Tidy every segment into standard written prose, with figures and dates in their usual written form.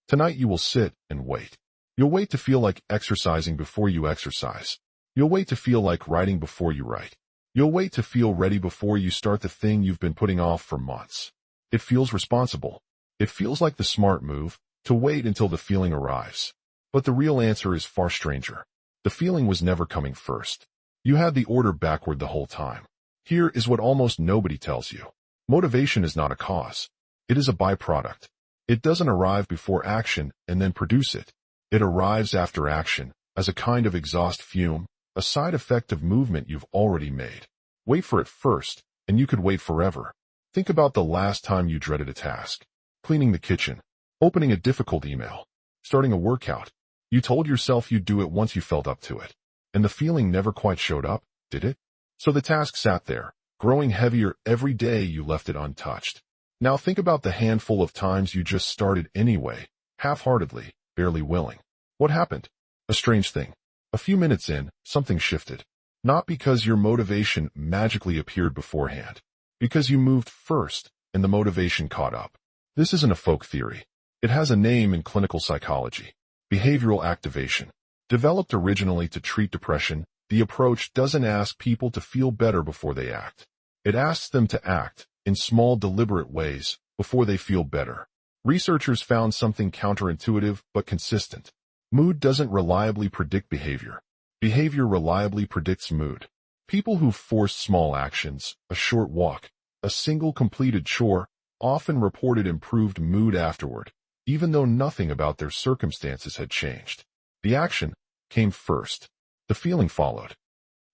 Tonight you will sit and wait. You'll wait to feel like exercising before you exercise. You'll wait to feel like writing before you write. You'll wait to feel ready before you start the thing you've been putting off for months. It feels responsible. It feels like the smart move, to wait until the feeling arrives. But the real answer is far stranger. The feeling was never coming first. You had the order backward the whole time. Here is what almost nobody tells you. Motivation is not a cause. It is a byproduct. It doesn't arrive before action and then produce it. It arrives after action, as a kind of exhaust fume, a side effect of movement you've already made. Wait for it first, and you could wait forever. Think about the last time you dreaded a task. Cleaning the kitchen, opening a difficult email, starting a workout. You told yourself you'd do it once you felt up to it. And the feeling never quite showed up, did it? So the task sat there, growing heavier every day you left it untouched. Now think about the handful of times you just started anyway, half-heartedly, barely willing. What happened? A strange thing. A few minutes in, something shifted. Not because your motivation magically appeared beforehand. Because you moved first, and the motivation caught up. This isn't a folk theory. It has a name in clinical psychology. Behavioral activation. Developed originally to treat depression, the approach doesn't ask people to feel better before they act. It asks them to act, in small deliberate ways, before they feel better. Researchers found something counterintuitive but consistent. Mood doesn't reliably predict behavior. Behavior reliably predicts mood. People who forced small actions, a short walk, a single completed chore, often reported improved mood afterward, even though nothing about their circumstances had changed. The action came first. The feeling followed.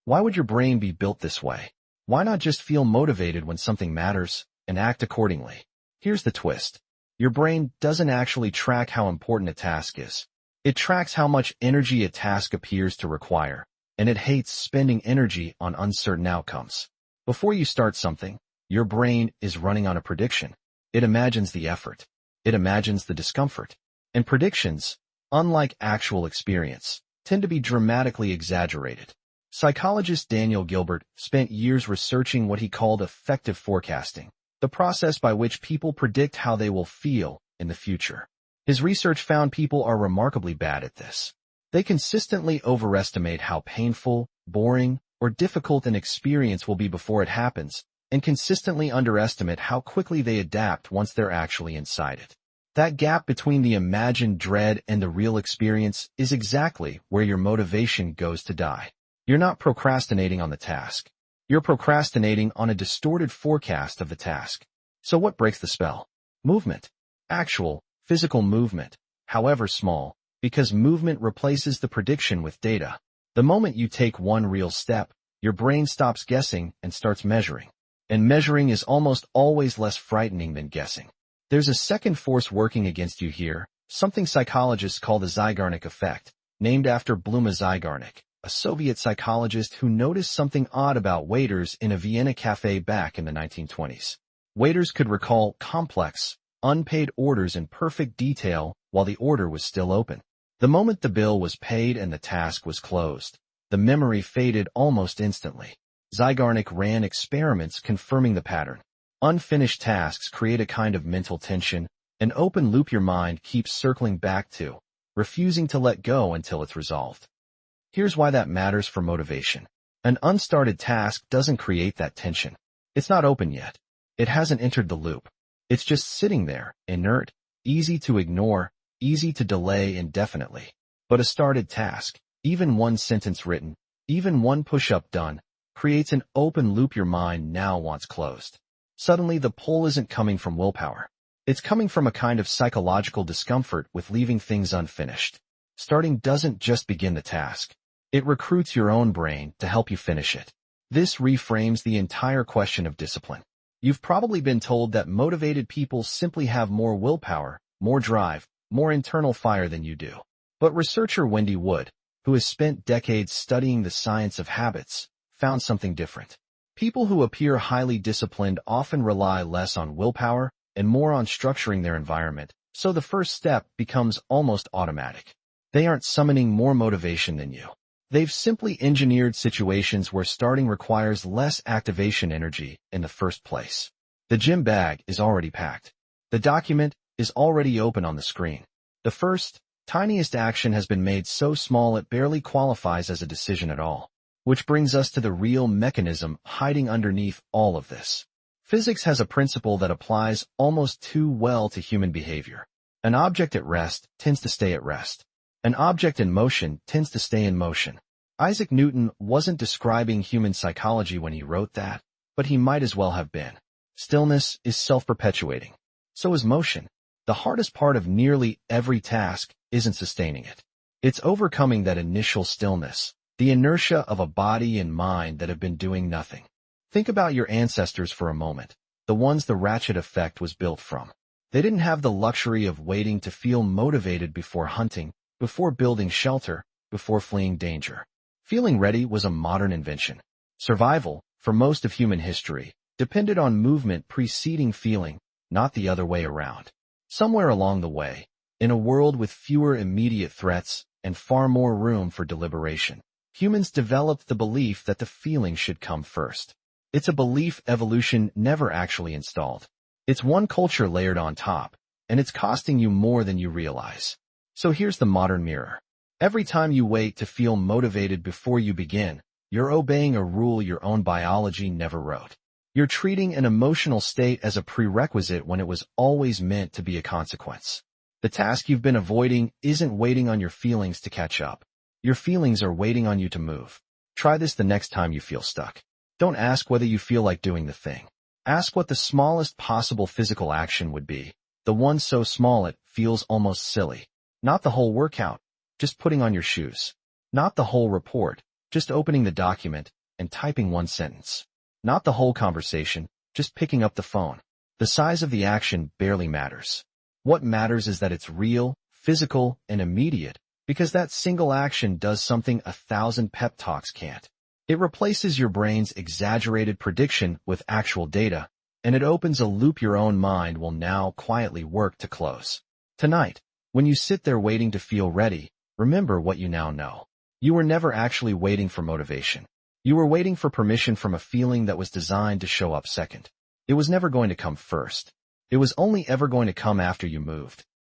Why would your brain be built this way? Why not just feel motivated when something matters and act accordingly? Here's the twist. Your brain doesn't actually track how important a task is. It tracks how much energy a task appears to require, and it hates spending energy on uncertain outcomes. Before you start something, your brain is running on a prediction. It imagines the effort. It imagines the discomfort. And predictions, unlike actual experience, tend to be dramatically exaggerated. Psychologist Daniel Gilbert spent years researching what he called affective forecasting, the process by which people predict how they will feel in the future. His research found people are remarkably bad at this. They consistently overestimate how painful, boring, or difficult an experience will be before it happens, and consistently underestimate how quickly they adapt once they're actually inside it. That gap between the imagined dread and the real experience is exactly where your motivation goes to die. You're not procrastinating on the task. You're procrastinating on a distorted forecast of the task. So what breaks the spell? Movement. Actual, physical movement, however small, because movement replaces the prediction with data. The moment you take one real step, your brain stops guessing and starts measuring. And measuring is almost always less frightening than guessing. There's a second force working against you here, something psychologists call the Zeigarnik effect, named after Bluma Zeigarnik, a Soviet psychologist who noticed something odd about waiters in a Vienna cafe back in the 1920s. Waiters could recall complex, unpaid orders in perfect detail while the order was still open. The moment the bill was paid and the task was closed, the memory faded almost instantly. Zeigarnik ran experiments confirming the pattern. Unfinished tasks create a kind of mental tension, an open loop your mind keeps circling back to, refusing to let go until it's resolved. Here's why that matters for motivation. An unstarted task doesn't create that tension. It's not open yet. It hasn't entered the loop. It's just sitting there, inert, easy to ignore, easy to delay indefinitely. But a started task, even one sentence written, even one push-up done, creates an open loop your mind now wants closed. Suddenly the pull isn't coming from willpower. It's coming from a kind of psychological discomfort with leaving things unfinished. Starting doesn't just begin the task. It recruits your own brain to help you finish it. This reframes the entire question of discipline. You've probably been told that motivated people simply have more willpower, more drive, more internal fire than you do. But researcher Wendy Wood, who has spent decades studying the science of habits, found something different. People who appear highly disciplined often rely less on willpower and more on structuring their environment, so the first step becomes almost automatic. They aren't summoning more motivation than you. They've simply engineered situations where starting requires less activation energy in the first place. The gym bag is already packed. The document is already open on the screen. The first, tiniest action has been made so small it barely qualifies as a decision at all. Which brings us to the real mechanism hiding underneath all of this. Physics has a principle that applies almost too well to human behavior. An object at rest tends to stay at rest. An object in motion tends to stay in motion. Isaac Newton wasn't describing human psychology when he wrote that, but he might as well have been. Stillness is self-perpetuating. So is motion. The hardest part of nearly every task isn't sustaining it. It's overcoming that initial stillness, the inertia of a body and mind that have been doing nothing. Think about your ancestors for a moment, the ones the ratchet effect was built from. They didn't have the luxury of waiting to feel motivated before hunting, before building shelter, before fleeing danger. Feeling ready was a modern invention. Survival, for most of human history, depended on movement preceding feeling, not the other way around. Somewhere along the way, in a world with fewer immediate threats and far more room for deliberation, humans developed the belief that the feeling should come first. It's a belief evolution never actually installed. It's one culture layered on top, and it's costing you more than you realize. So here's the modern mirror. Every time you wait to feel motivated before you begin, you're obeying a rule your own biology never wrote. You're treating an emotional state as a prerequisite when it was always meant to be a consequence. The task you've been avoiding isn't waiting on your feelings to catch up. Your feelings are waiting on you to move. Try this the next time you feel stuck. Don't ask whether you feel like doing the thing. Ask what the smallest possible physical action would be, the one so small it feels almost silly. Not the whole workout, just putting on your shoes. Not the whole report, just opening the document and typing one sentence. Not the whole conversation, just picking up the phone. The size of the action barely matters. What matters is that it's real, physical, and immediate, because that single action does something 1,000 pep talks can't. It replaces your brain's exaggerated prediction with actual data, and it opens a loop your own mind will now quietly work to close. Tonight, when you sit there waiting to feel ready, remember what you now know. You were never actually waiting for motivation. You were waiting for permission from a feeling that was designed to show up second. It was never going to come first. It was only ever going to come after you moved.